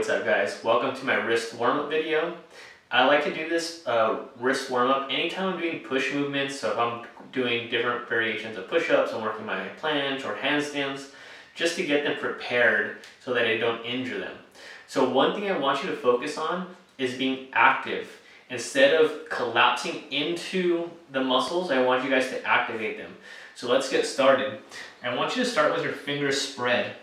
what's up guys? Welcome to my wrist warm-up video. I like to do this wrist warm-up anytime I'm doing push movements. So if I'm doing different variations of push-ups, I'm working my planche or handstands, just to get them prepared so that I don't injure them. So one thing I want you to focus on is being active. Instead of collapsing into the muscles, I want you guys to activate them. So let's get started. I want you to start with your fingers spread.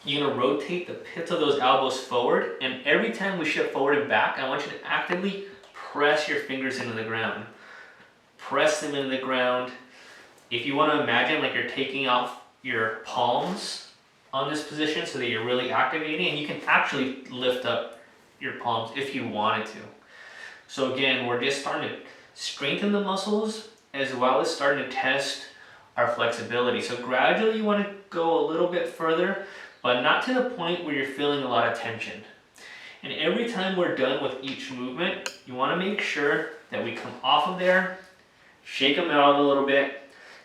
You're going to rotate the pits of those elbows forward, and every time we shift forward and back, I want you to actively press your fingers into the ground. Press them into the ground. If you want to imagine like you're taking off your palms on this position so that you're really activating, and you can actually lift up your palms if you wanted to. So again, we're just starting to strengthen the muscles as well as starting to test our flexibility. So gradually you want to go a little bit further, but not to the point where you're feeling a lot of tension. And every time we're done with each movement, you want to make sure that we come off of there, shake them out a little bit.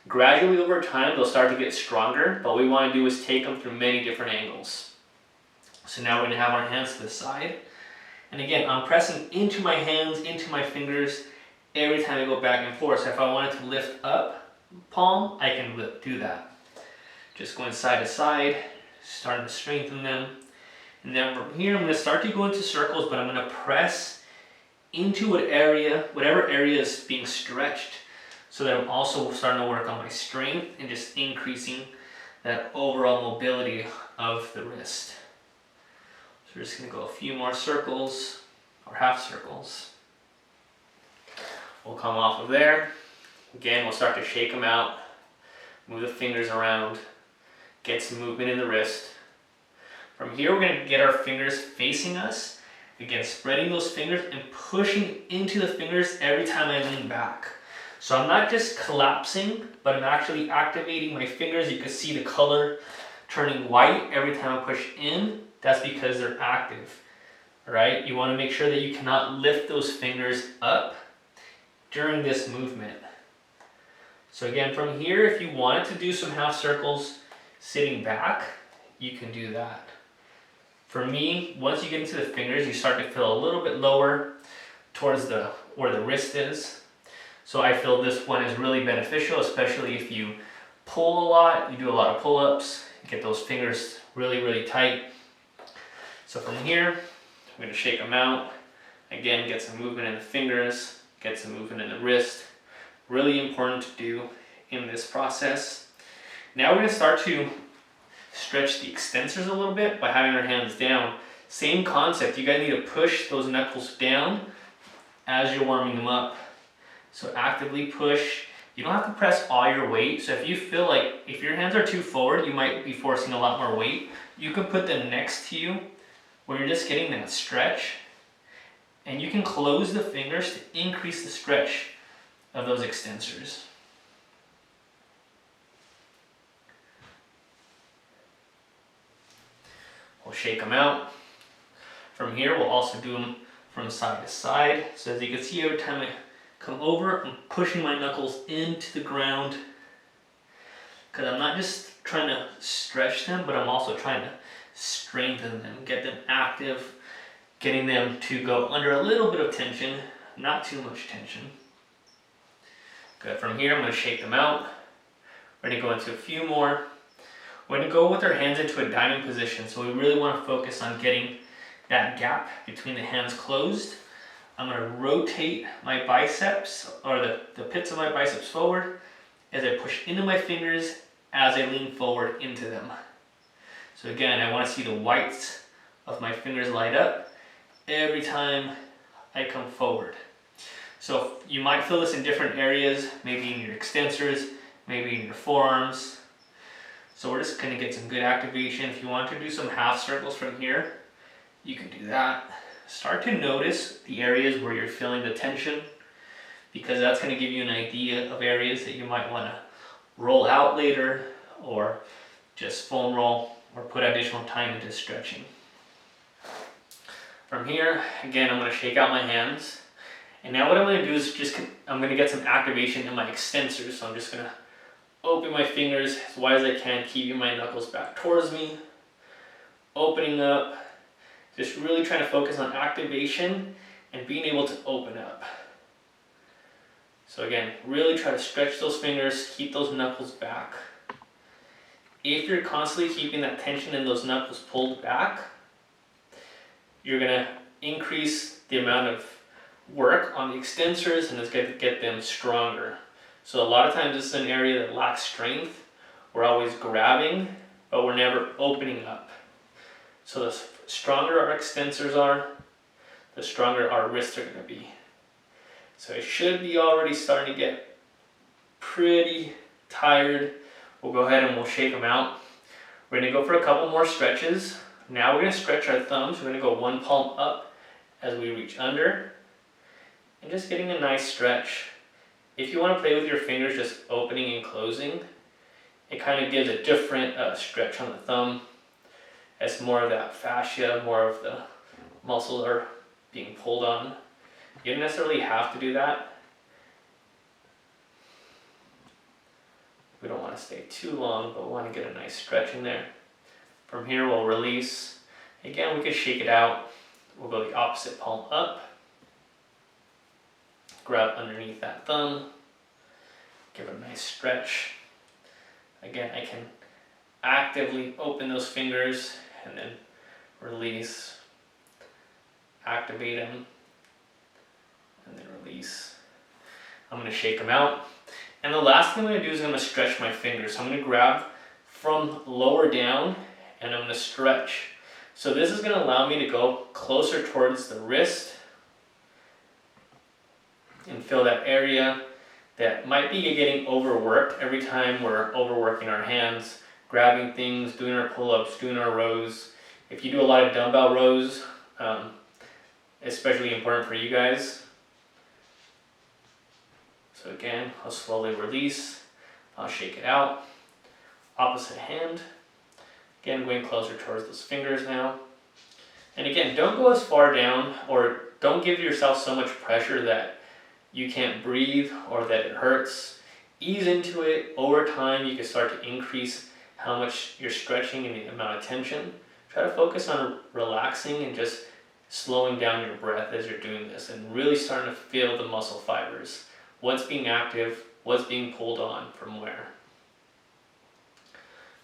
Gradually over time, they'll start to get stronger, but what we want to do is take them through many different angles. So now we're going to have our hands to the side. And again, I'm pressing into my hands, into my fingers, every time I go back and forth. So if I wanted to lift up palm, I can do that. Just going side to side, starting to strengthen them. And then from here, I'm going to start to go into circles, but I'm going to press into whatever area is being stretched, so that I'm also starting to work on my strength and just increasing that overall mobility of the wrist. So we're just going to go a few more circles, or half circles. We'll come off of there. Again, we'll start to shake them out, move the fingers around, get some movement in the wrist. From here, we're going to get our fingers facing us. Again, spreading those fingers and pushing into the fingers every time I lean back. So I'm not just collapsing, but I'm actually activating my fingers. You can see the color turning white every time I push in. That's because they're active. All right? You want to make sure that you cannot lift those fingers up during this movement. So again, from here, if you wanted to do some half circles sitting back, you can do that. For me, once you get into the fingers, you start to feel a little bit lower towards where the wrist is. So I feel this one is really beneficial, especially if you pull a lot, you do a lot of pull-ups, get those fingers really, really tight. So from here, I'm going to shake them out. Again, get some movement in the fingers, get some movement in the wrist. Really important to do in this process. Now we're going to start to stretch the extensors a little bit by having our hands down. Same concept, you guys need to push those knuckles down as you're warming them up. So actively push. You don't have to press all your weight. So if you feel like if your hands are too forward, you might be forcing a lot more weight. You can put them next to you where you're just getting that stretch. And you can close the fingers to increase the stretch of those extensors. We'll shake them out. From here, we'll also do them from side to side. So as you can see, every time I come over, I'm pushing my knuckles into the ground, because I'm not just trying to stretch them, but I'm also trying to strengthen them, get them active, getting them to go under a little bit of tension, not too much tension. Good. From here, I'm going to shake them out. We're going to go into a few more. We're going to go with our hands into a diamond position. So we really want to focus on getting that gap between the hands closed. I'm going to rotate my biceps, or the pits of my biceps forward as I push into my fingers as I lean forward into them. So again, I want to see the whites of my fingers light up every time I come forward. So you might feel this in different areas, maybe in your extensors, maybe in your forearms. So we're just going to get some good activation. If you want to do some half circles from here, you can do that. Start to notice the areas where you're feeling the tension, because that's going to give you an idea of areas that you might want to roll out later, or just foam roll, or put additional time into stretching. From here, again, I'm going to shake out my hands. And now what I'm going to do is I'm going to get some activation in my extensors. So I'm just going to open my fingers as wide as I can, keeping my knuckles back towards me, opening up, Just really trying to focus on activation and being able to open up. So again, really try to stretch those fingers, keep those knuckles back. If you're constantly keeping that tension in those knuckles pulled back, you're gonna increase the amount of work on the extensors and it's going to get them stronger. So a lot of times this is an area that lacks strength. We're always grabbing, but we're never opening up. So the stronger our extensors are, the stronger our wrists are going to be. So it should be already starting to get pretty tired. We'll go ahead and we'll shake them out. We're going to go for a couple more stretches. Now we're going to stretch our thumbs. We're going to go one palm up as we reach under. And just getting a nice stretch. If you want to play with your fingers just opening and closing, it kind of gives a different stretch on the thumb. As more of that fascia, more of the muscles are being pulled on. You don't necessarily have to do that. We don't want to stay too long, but we want to get a nice stretch in there. From here we'll release. Again, we can shake it out. We'll go the opposite palm up. Grab underneath that thumb. Give it a nice stretch. Again, I can actively open those fingers and then release. Activate them. And then release. I'm going to shake them out. And the last thing I'm going to do is I'm going to stretch my fingers. So I'm going to grab from lower down and I'm going to stretch. So this is going to allow me to go closer towards the wrist and feel that area that might be getting overworked every time we're overworking our hands, grabbing things, doing our pull-ups, doing our rows. If you do a lot of dumbbell rows, especially important for you guys. So again, I'll slowly release, I'll shake it out. Opposite hand. Again, going closer towards those fingers now. And again, don't go as far down or don't give yourself so much pressure that you can't breathe or that it hurts. Ease into it. Over time, you can start to increase how much you're stretching and the amount of tension. Try to focus on relaxing and just slowing down your breath as you're doing this and really starting to feel the muscle fibers. What's being active, what's being pulled on from where.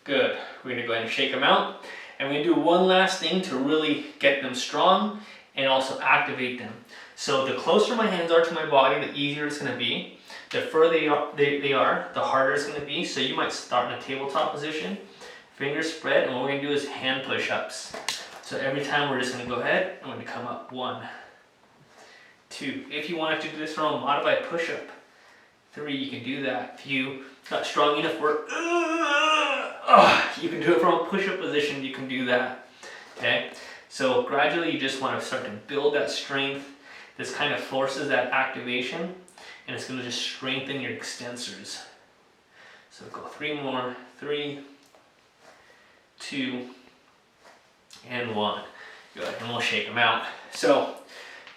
Good. We're going to go ahead and shake them out. And we're going to do one last thing to really get them strong and also activate them. So the closer my hands are to my body, the easier it's going to be. The further they are, the harder it's going to be. So you might start in a tabletop position, fingers spread, and what we're going to do is hand push-ups. So every time we're just going to go ahead, I'm going to come up 1, 2. If you wanted to do this from a modified push-up, 3, you can do that. If you not strong enough for you can do it from a push-up position, you can do that. Okay? So gradually you just want to start to build that strength. This kind of forces that activation and it's going to just strengthen your extensors. So go 3 more. 3, 2, and 1. Good. And we'll shake them out. So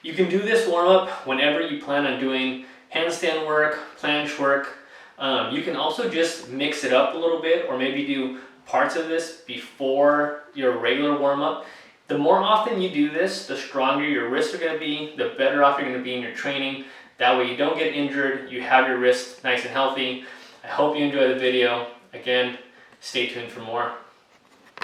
you can do this warm-up whenever you plan on doing handstand work, planche work. You can also just mix it up a little bit or maybe do parts of this before your regular warm-up. The more often you do this, the stronger your wrists are going to be, the better off you're going to be in your training. That way you don't get injured, you have your wrists nice and healthy. I hope you enjoy the video. Again, stay tuned for more.